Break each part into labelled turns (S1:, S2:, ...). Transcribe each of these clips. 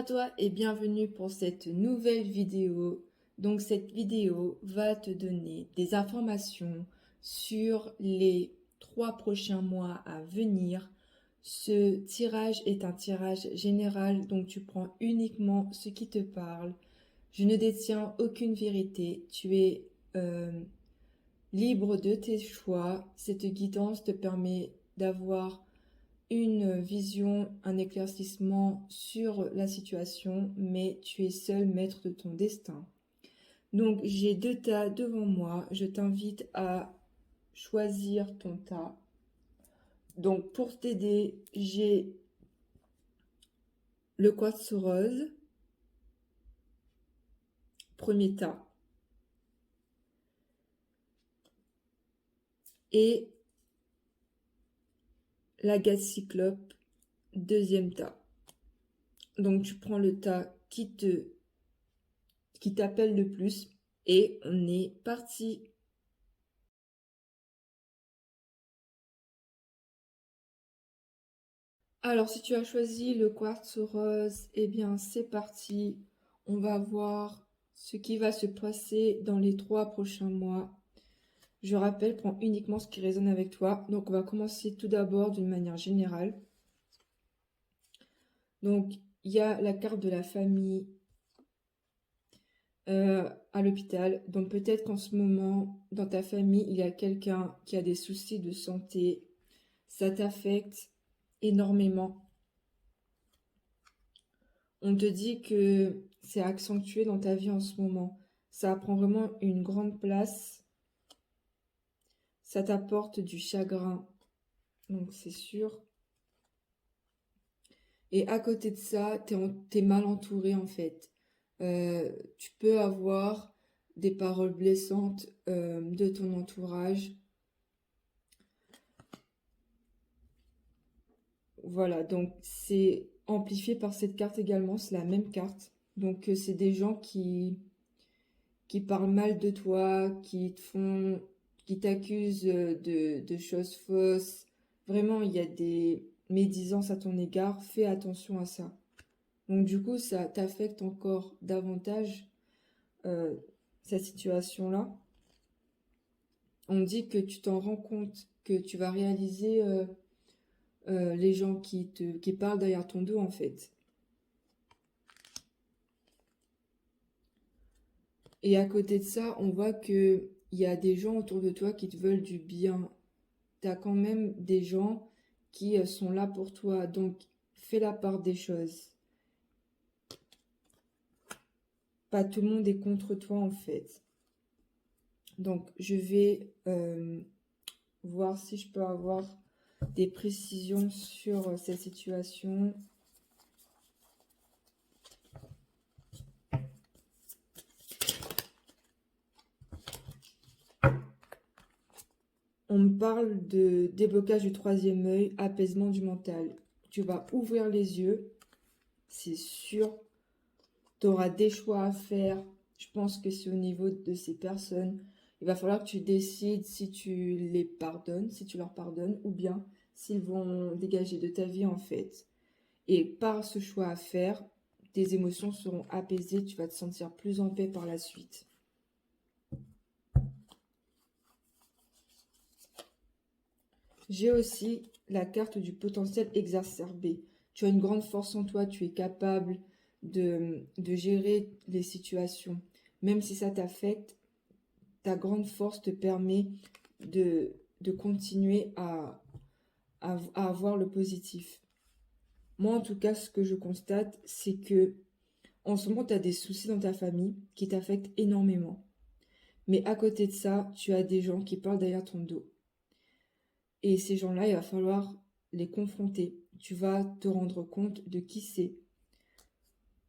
S1: à toi et bienvenue pour cette nouvelle vidéo. Donc cette vidéo va te donner des informations sur les 3 prochains mois à venir. Ce tirage est un tirage général, donc tu prends uniquement ce qui te parle. Je ne détiens aucune vérité, tu es libre de tes choix. Cette guidance te permet d'avoir une vision, un éclaircissement sur la situation, mais tu es seul maître de ton destin. Donc j'ai 2 tas devant moi, je t'invite à choisir ton tas. Donc pour t'aider, j'ai le quartz rose, premier tas, et l'agate cyclope, deuxième tas. Donc tu prends le tas qui t'appelle le plus et on est parti. Alors si tu as choisi le quartz rose, eh bien c'est parti. On va voir ce qui va se passer dans les 3 prochains mois. Je rappelle, prends uniquement ce qui résonne avec toi. Donc on va commencer tout d'abord d'une manière générale. Donc il y a la carte de la famille à l'hôpital. Donc peut-être qu'en ce moment, dans ta famille, il y a quelqu'un qui a des soucis de santé. Ça t'affecte énormément. On te dit que c'est accentué dans ta vie en ce moment. Ça prend vraiment une grande place. Ça t'apporte du chagrin. Donc c'est sûr. Et à côté de ça, t'es mal entouré en fait. Tu peux avoir des paroles blessantes de ton entourage. Voilà, donc c'est amplifié par cette carte également, c'est la même carte. Donc c'est des gens qui parlent mal de toi, qui t'accusent de choses fausses. Vraiment, il y a des médisances à ton égard, fais attention à ça. Donc du coup, ça t'affecte encore davantage euh, cette situation-là. On dit que tu t'en rends compte, que tu vas réaliser les gens qui parlent derrière ton dos en fait. Et à côté de ça, on voit que il y a des gens autour de toi qui te veulent du bien. Tu as quand même des gens qui sont là pour toi. Donc, fais la part des choses. Pas tout le monde est contre toi en fait. Donc, je vais voir si je peux avoir des précisions sur cette situation. On me parle de déblocage du troisième œil, apaisement du mental. Tu vas ouvrir les yeux, c'est sûr. Tu auras des choix à faire. Je pense que c'est au niveau de ces personnes. Il va falloir que tu décides si tu les pardonnes, si tu leur pardonnes, ou bien s'ils vont dégager de ta vie en fait. Et par ce choix à faire, tes émotions seront apaisées, tu vas te sentir plus en paix par la suite. J'ai aussi la carte du potentiel exacerbé. Tu as une grande force en toi, tu es capable de gérer les situations. Même si ça t'affecte, ta grande force te permet de continuer à avoir le positif. Moi, en tout cas, ce que je constate, c'est que en ce moment, tu as des soucis dans ta famille qui t'affectent énormément. Mais à côté de ça, tu as des gens qui parlent derrière ton dos. Et ces gens-là, il va falloir les confronter. Tu vas te rendre compte de qui c'est.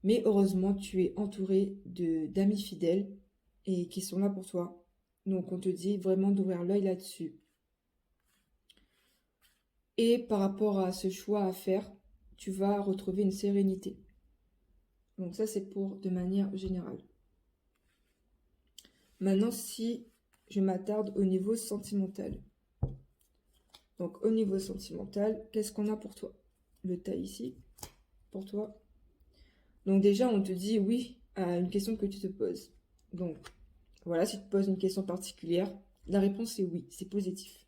S1: Mais heureusement, tu es entouré d'amis fidèles et qui sont là pour toi. Donc, on te dit vraiment d'ouvrir l'œil là-dessus. Et par rapport à ce choix à faire, tu vas retrouver une sérénité. Donc ça, c'est pour de manière générale. Maintenant, si je m'attarde au niveau sentimental. Donc, au niveau sentimental, qu'est-ce qu'on a pour toi? Le tas ici, pour toi. Donc déjà, on te dit oui à une question que tu te poses. Donc voilà, si tu te poses une question particulière, la réponse est oui, c'est positif.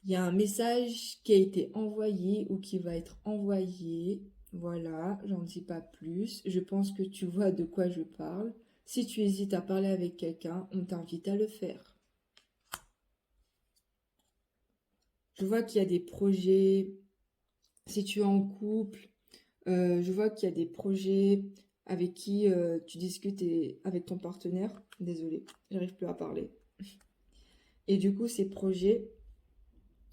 S1: Il y a un message qui a été envoyé ou qui va être envoyé. Voilà, j'en dis pas plus. Je pense que tu vois de quoi je parle. Si tu hésites à parler avec quelqu'un, on t'invite à le faire. Je vois qu'il y a des projets. Si tu es en couple, je vois qu'il y a des projets avec qui tu discutes avec ton partenaire. Désolée, j'arrive plus à parler. Et du coup, ces projets,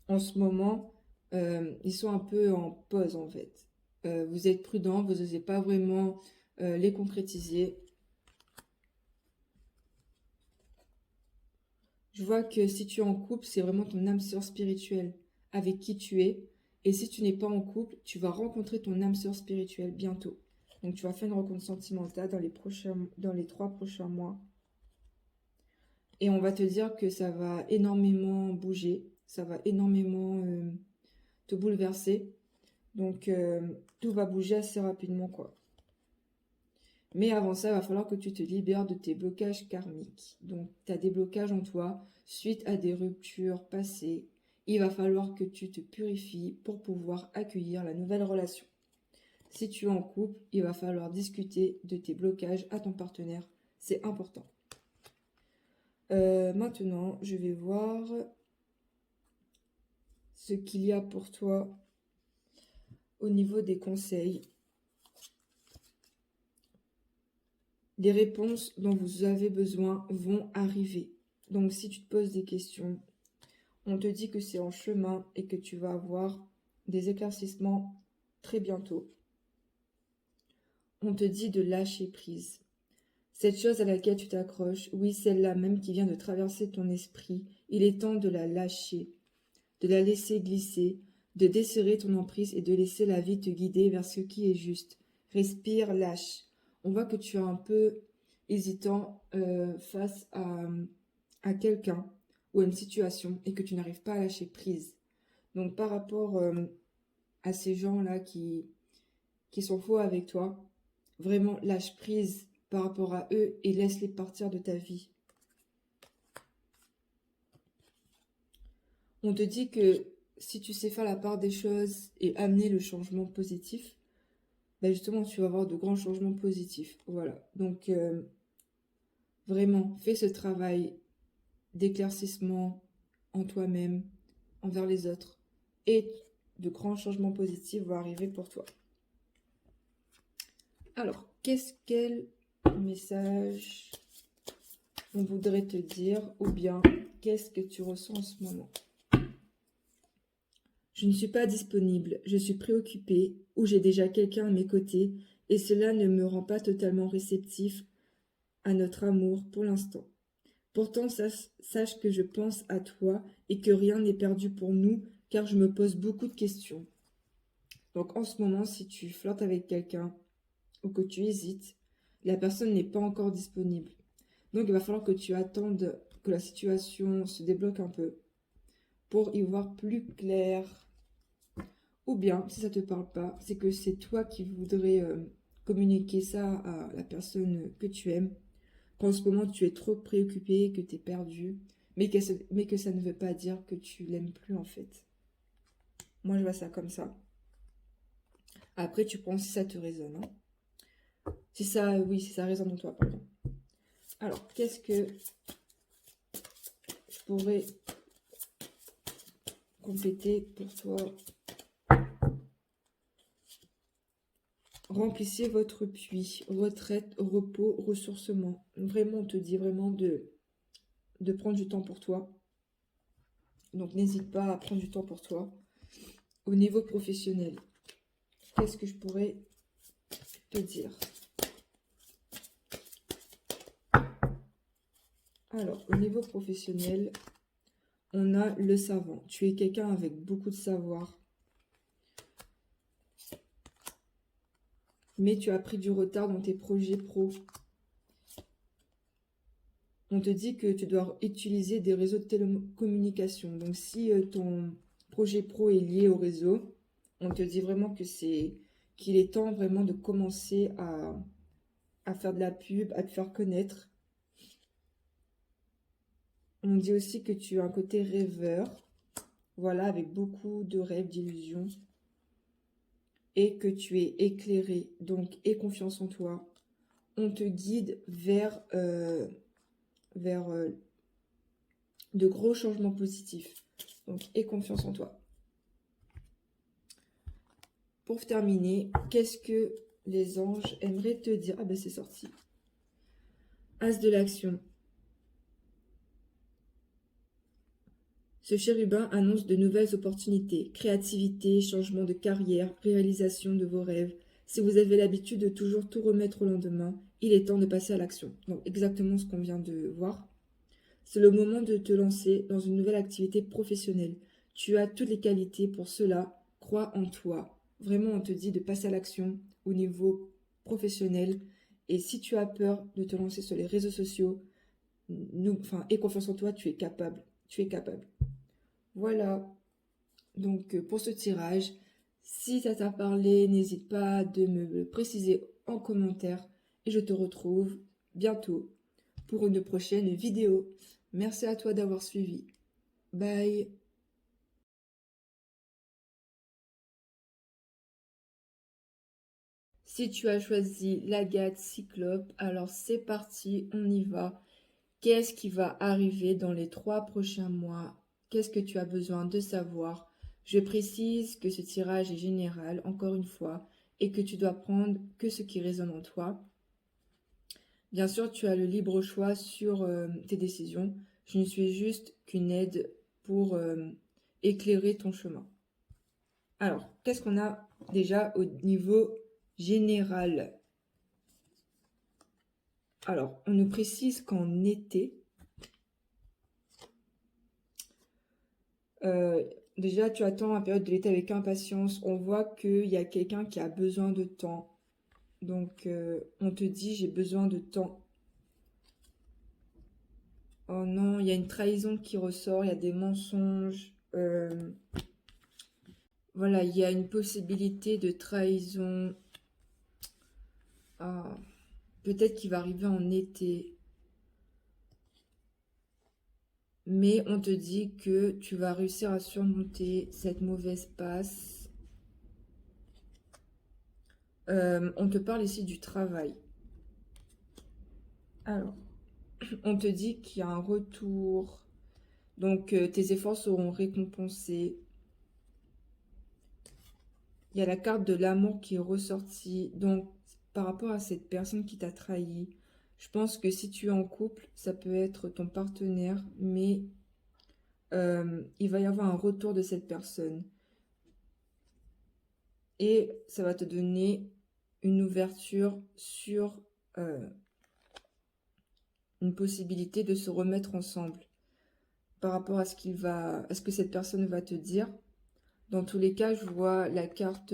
S1: en ce moment, ils sont un peu en pause en fait. Vous êtes prudent, vous n'osez pas vraiment les concrétiser. Je vois que si tu es en couple, c'est vraiment ton âme sœur spirituelle avec qui tu es. Et si tu n'es pas en couple, tu vas rencontrer ton âme sœur spirituelle bientôt. Donc tu vas faire une rencontre sentimentale dans les 3 prochains mois. Et on va te dire que ça va énormément bouger, ça va énormément te bouleverser. Donc tout va bouger assez rapidement, quoi. Mais avant ça, il va falloir que tu te libères de tes blocages karmiques. Donc, tu as des blocages en toi suite à des ruptures passées. Il va falloir que tu te purifies pour pouvoir accueillir la nouvelle relation. Si tu es en couple, il va falloir discuter de tes blocages à ton partenaire. C'est important. Maintenant, je vais voir ce qu'il y a pour toi au niveau des conseils. Les réponses dont vous avez besoin vont arriver. Donc, si tu te poses des questions, on te dit que c'est en chemin et que tu vas avoir des éclaircissements très bientôt. On te dit de lâcher prise. Cette chose à laquelle tu t'accroches, oui, celle-là même qui vient de traverser ton esprit, il est temps de la lâcher, de la laisser glisser, de desserrer ton emprise et de laisser la vie te guider vers ce qui est juste. Respire, lâche. On voit que tu es un peu hésitant face à quelqu'un ou à une situation et que tu n'arrives pas à lâcher prise. Donc par rapport à ces gens-là qui sont faux avec toi, vraiment lâche prise par rapport à eux et laisse-les partir de ta vie. On te dit que si tu sais faire la part des choses et amener le changement positif, ben justement tu vas avoir de grands changements positifs. Voilà. Donc vraiment, fais ce travail d'éclaircissement en toi-même, envers les autres. Et de grands changements positifs vont arriver pour toi. Alors, quel message on voudrait te dire ou bien qu'est-ce que tu ressens en ce moment? Je ne suis pas disponible, je suis préoccupée ou j'ai déjà quelqu'un à mes côtés et cela ne me rend pas totalement réceptif à notre amour pour l'instant. Pourtant, sache que je pense à toi et que rien n'est perdu pour nous car je me pose beaucoup de questions. Donc en ce moment, si tu flirtes avec quelqu'un ou que tu hésites, la personne n'est pas encore disponible. Donc il va falloir que tu attendes que la situation se débloque un peu pour y voir plus clair. Ou bien, si ça ne te parle pas, c'est que c'est toi qui voudrais communiquer ça à la personne que tu aimes. Qu'en ce moment tu es trop préoccupé, que tu es perdu, mais que ça ne veut pas dire que tu l'aimes plus en fait. Moi je vois ça comme ça. Après tu prends si ça te résonne. Hein. Si ça résonne en toi, pardon. Alors, qu'est-ce que je pourrais compléter pour toi? Remplissez votre puits, retraite, repos, ressourcement. Vraiment, on te dit vraiment de prendre du temps pour toi. Donc, n'hésite pas à prendre du temps pour toi. Au niveau professionnel, qu'est-ce que je pourrais te dire? Alors, au niveau professionnel, on a le savant. Tu es quelqu'un avec beaucoup de savoir. Mais tu as pris du retard dans tes projets pro. On te dit que tu dois utiliser des réseaux de télécommunication. Donc, si ton projet pro est lié au réseau, on te dit vraiment que c'est qu'il est temps vraiment de commencer à faire de la pub, à te faire connaître. On dit aussi que tu as un côté rêveur, voilà, avec beaucoup de rêves, d'illusions, et que tu es éclairé, donc aie confiance en toi. On te guide vers de gros changements positifs. Donc, aie confiance en toi. Pour terminer, qu'est-ce que les anges aimeraient te dire? Ah ben c'est sorti. As de l'action. Ce chérubin annonce de nouvelles opportunités, créativité, changement de carrière, réalisation de vos rêves. Si vous avez l'habitude de toujours tout remettre au lendemain, il est temps de passer à l'action. Donc exactement ce qu'on vient de voir. C'est le moment de te lancer dans une nouvelle activité professionnelle. Tu as toutes les qualités pour cela. Crois en toi. Vraiment, on te dit de passer à l'action au niveau professionnel. Et si tu as peur de te lancer sur les réseaux sociaux, aie confiance en toi, tu es capable. Tu es capable. Voilà. Donc, pour ce tirage, si ça t'a parlé, n'hésite pas de me le préciser en commentaire. Et je te retrouve bientôt pour une prochaine vidéo. Merci à toi d'avoir suivi. Bye. Si tu as choisi l'agate cyclope, alors c'est parti, on y va. Qu'est-ce qui va arriver dans les 3 prochains mois? Qu'est-ce que tu as besoin de savoir? Je précise que ce tirage est général, encore une fois, et que tu dois prendre que ce qui résonne en toi. Bien sûr, tu as le libre choix sur tes décisions. Je ne suis juste qu'une aide pour éclairer ton chemin. Alors, qu'est-ce qu'on a déjà au niveau général? Alors, on nous précise qu'en été, déjà, tu attends la période de l'été avec impatience. On voit qu'il y a quelqu'un qui a besoin de temps. Donc, on te dit, j'ai besoin de temps. Oh non, il y a une trahison qui ressort, il y a des mensonges. Voilà, il y a une possibilité de trahison. Ah, peut-être qu'il va arriver en été. Mais on te dit que tu vas réussir à surmonter cette mauvaise passe. On te parle ici du travail. Alors, on te dit qu'il y a un retour. Donc, tes efforts seront récompensés. Il y a la carte de l'amour qui est ressortie. Donc, par rapport à cette personne qui t'a trahi, je pense que si tu es en couple, ça peut être ton partenaire, mais il va y avoir un retour de cette personne. Et ça va te donner une ouverture sur une possibilité de se remettre ensemble par rapport à ce que cette personne va te dire. Dans tous les cas, je vois la carte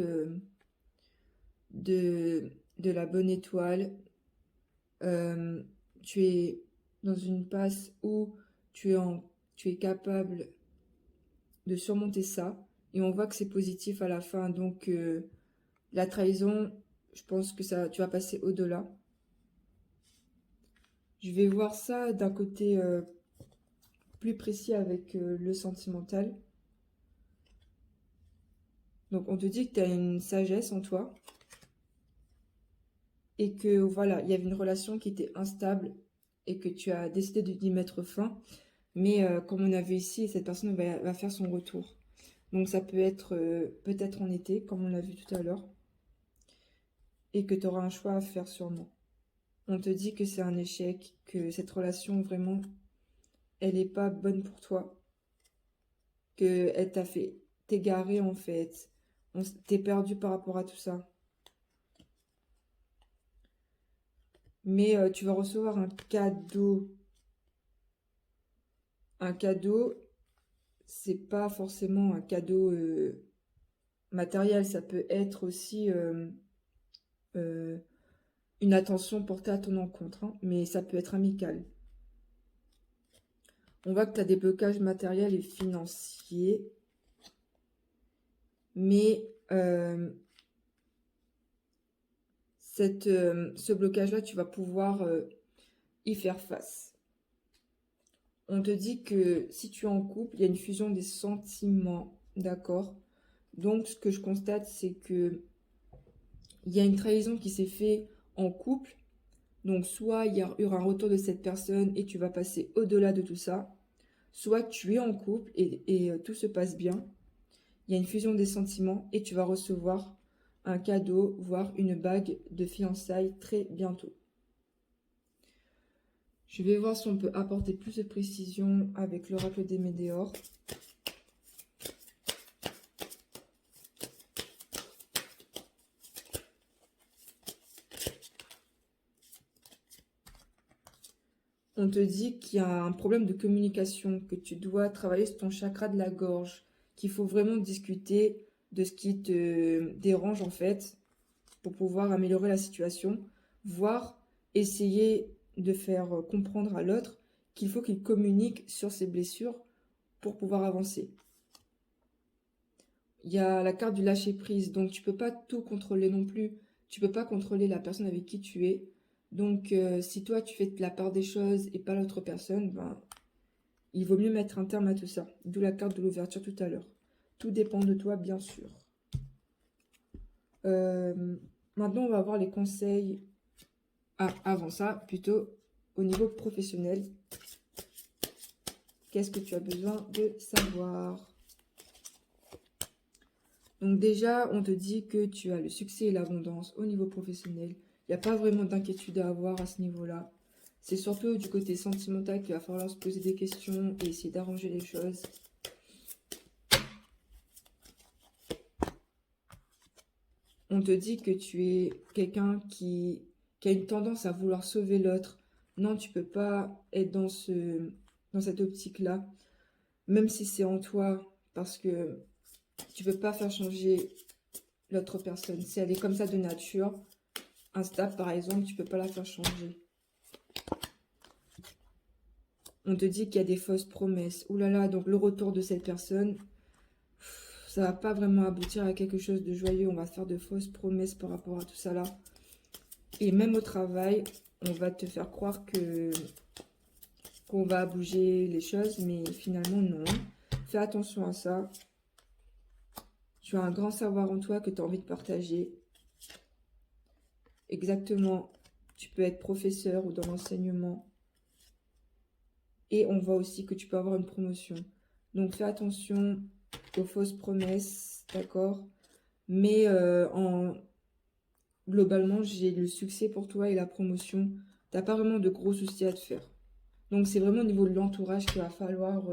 S1: de la bonne étoile. Tu es dans une passe où tu es capable de surmonter ça. Et on voit que c'est positif à la fin. Donc, la trahison, je pense que tu vas passer au-delà. Je vais voir ça d'un côté plus précis avec le sentimental. Donc, on te dit que tu as une sagesse en toi. Et que, voilà, il y avait une relation qui était instable et que tu as décidé d'y mettre fin. Mais comme on a vu ici, cette personne va faire son retour. Donc, ça peut être peut-être en été, comme on l'a vu tout à l'heure. Et que tu auras un choix à faire sûrement. On te dit que c'est un échec, que cette relation, vraiment, elle n'est pas bonne pour toi. Qu'elle t'a fait t'égarer, en fait. T'es perdu par rapport à tout ça. Mais tu vas recevoir un cadeau. Un cadeau, c'est pas forcément un cadeau matériel. Ça peut être aussi euh, une attention portée à ton encontre. Hein, mais ça peut être amical. On voit que tu as des blocages matériels et financiers. Mais ce blocage-là, tu vas pouvoir y faire face. On te dit que si tu es en couple, il y a une fusion des sentiments, d'accord? Donc, ce que je constate, c'est que il y a une trahison qui s'est faite en couple. Donc, soit il y aura un retour de cette personne et tu vas passer au-delà de tout ça, soit tu es en couple et tout se passe bien. Il y a une fusion des sentiments et tu vas recevoir un cadeau, voire une bague de fiançailles très bientôt. Je vais voir si on peut apporter plus de précision avec l'oracle des Médéors. On te dit qu'il y a un problème de communication, que tu dois travailler sur ton chakra de la gorge, qu'il faut vraiment discuter de ce qui te dérange en fait pour pouvoir améliorer la situation, voire essayer de faire comprendre à l'autre qu'il faut qu'il communique sur ses blessures pour pouvoir avancer. Il y a la carte du lâcher-prise, donc tu peux pas tout contrôler non plus. Tu peux pas contrôler la personne avec qui tu es. Donc si toi tu fais la part des choses et pas l'autre personne, ben, il vaut mieux mettre un terme à tout ça. D'où la carte de l'ouverture tout à l'heure. Tout dépend de toi, bien sûr. Maintenant, on va voir les conseils. Ah, avant ça, plutôt au niveau professionnel. Qu'est-ce que tu as besoin de savoir? Donc déjà, on te dit que tu as le succès et l'abondance au niveau professionnel. Il n'y a pas vraiment d'inquiétude à avoir à ce niveau-là. C'est surtout du côté sentimental qu'il va falloir se poser des questions et essayer d'arranger les choses. On te dit que tu es quelqu'un qui a une tendance à vouloir sauver l'autre. Non, tu peux pas être dans cette optique-là, même si c'est en toi, parce que tu peux pas faire changer l'autre personne. Si elle est comme ça de nature, instable par exemple, tu peux pas la faire changer. On te dit qu'il y a des fausses promesses. Ouh là là, donc le retour de cette personne, ça va pas vraiment aboutir à quelque chose de joyeux. On va faire de fausses promesses par rapport à tout ça là. Et même au travail, on va te faire croire qu'on va bouger les choses, mais finalement non. Fais attention à ça. Tu as un grand savoir en toi que tu as envie de partager. Exactement, tu peux être professeur ou dans l'enseignement. Et on voit aussi que tu peux avoir une promotion. Donc fais attention aux fausses promesses, d'accord? Mais globalement, j'ai le succès pour toi et la promotion. T'as pas vraiment de gros soucis à te faire. Donc c'est vraiment au niveau de l'entourage qu'il va falloir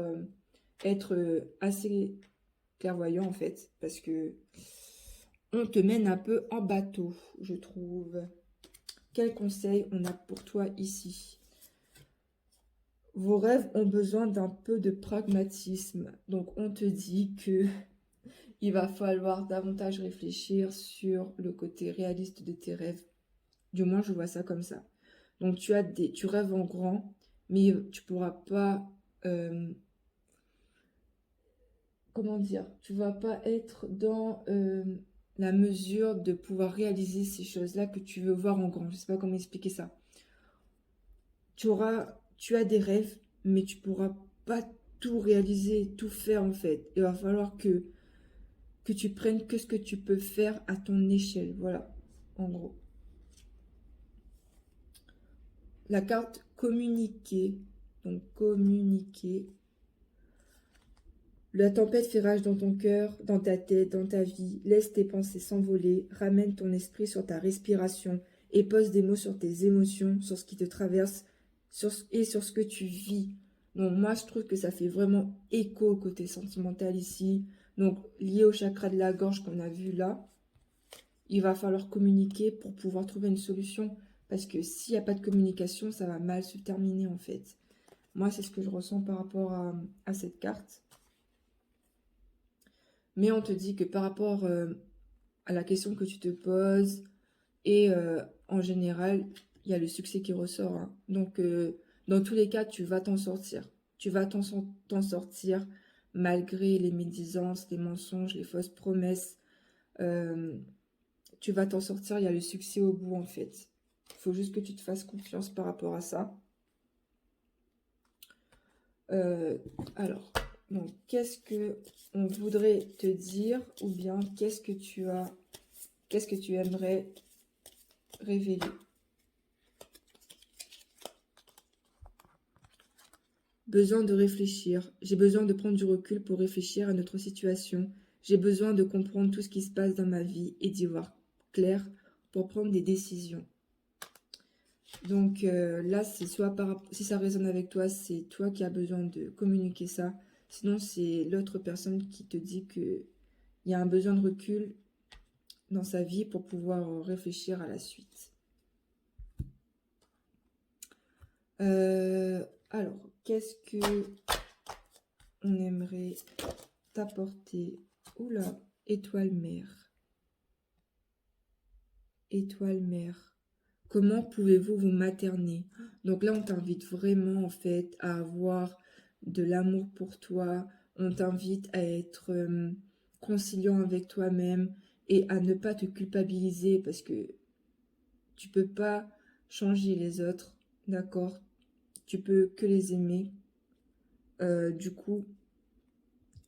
S1: être assez clairvoyant en fait. Parce que on te mène un peu en bateau, je trouve. Quel conseil on a pour toi ici? Vos rêves ont besoin d'un peu de pragmatisme. Donc on te dit que il va falloir davantage réfléchir sur le côté réaliste de tes rêves. Du moins, je vois ça comme ça. Donc tu rêves en grand, mais tu pourras pas, comment dire, tu vas pas être dans la mesure de pouvoir réaliser ces choses-là que tu veux voir en grand. Je sais pas comment expliquer ça. Tu as des rêves, mais tu pourras pas tout réaliser, tout faire en fait. Il va falloir que tu prennes que ce que tu peux faire à ton échelle. Voilà, en gros. La carte communiquer. Donc communiquer. La tempête fait rage dans ton cœur, dans ta tête, dans ta vie. Laisse tes pensées s'envoler. Ramène ton esprit sur ta respiration et pose des mots sur tes émotions, sur ce qui te traverse et sur ce que tu vis. Donc moi, je trouve que ça fait vraiment écho au côté sentimental ici. Donc lié au chakra de la gorge qu'on a vu là, il va falloir communiquer pour pouvoir trouver une solution. Parce que s'il n'y a pas de communication, ça va mal se terminer en fait. Moi, c'est ce que je ressens par rapport à cette carte. Mais on te dit que par rapport à la question que tu te poses et en général, il y a le succès qui ressort. Hein. Donc, dans tous les cas, tu vas t'en sortir. Tu vas t'en sortir malgré les médisances, les mensonges, les fausses promesses. tu vas t'en sortir, il y a le succès au bout en fait. Il faut juste que tu te fasses confiance par rapport à ça. Alors, donc, qu'est-ce que on voudrait te dire ou bien qu'est-ce que tu aimerais révéler? Besoin de réfléchir. J'ai besoin de prendre du recul pour réfléchir à notre situation. J'ai besoin de comprendre tout ce qui se passe dans ma vie et d'y voir clair pour prendre des décisions. Donc là, c'est soit si ça résonne avec toi, c'est toi qui as besoin de communiquer ça. Sinon, c'est l'autre personne qui te dit qu'il y a un besoin de recul dans sa vie pour pouvoir réfléchir à la suite. Alors, qu'est-ce que on aimerait t'apporter? Oula, étoile mère. Étoile mère. Comment pouvez-vous vous materner? Donc là, on t'invite vraiment en fait à avoir de l'amour pour toi. On t'invite à être conciliant avec toi-même et à ne pas te culpabiliser parce que tu peux pas changer les autres, d'accord? Tu peux que les aimer. Du coup,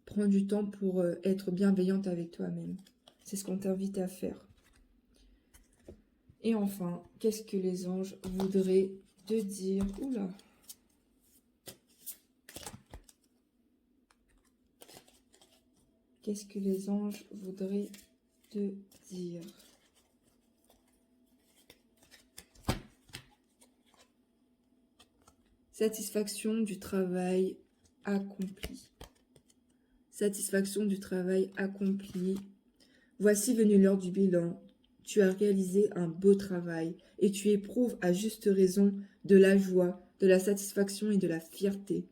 S1: prends du temps pour être bienveillante avec toi-même. C'est ce qu'on t'invite à faire. Et enfin, qu'est-ce que les anges voudraient te dire? Oula! Qu'est-ce que les anges voudraient te dire? Satisfaction du travail accompli. Satisfaction du travail accompli. Voici venue l'heure du bilan. Tu as réalisé un beau travail et tu éprouves à juste raison de la joie, de la satisfaction et de la fierté.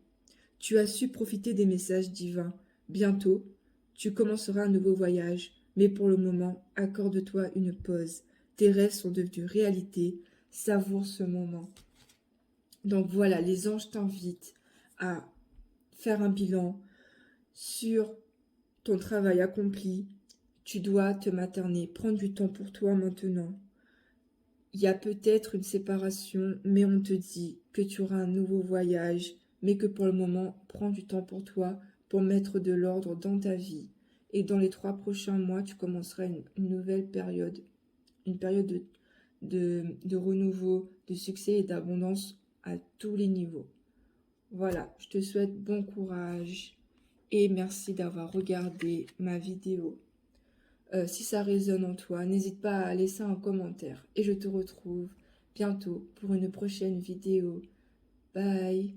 S1: Tu as su profiter des messages divins. Bientôt, tu commenceras un nouveau voyage, mais pour le moment, accorde-toi une pause. Tes rêves sont devenus réalité. Savoure ce moment. Donc voilà, les anges t'invitent à faire un bilan sur ton travail accompli. Tu dois te materner, prendre du temps pour toi maintenant. Il y a peut-être une séparation, mais on te dit que tu auras un nouveau voyage, mais que pour le moment, prends du temps pour toi, pour mettre de l'ordre dans ta vie. Et dans les 3 prochains mois, tu commenceras une nouvelle période, une période de renouveau, de succès et d'abondance à tous les niveaux. Voilà, je te souhaite bon courage et merci d'avoir regardé ma vidéo. Si ça résonne en toi, n'hésite pas à laisser un commentaire et je te retrouve bientôt pour une prochaine vidéo. Bye!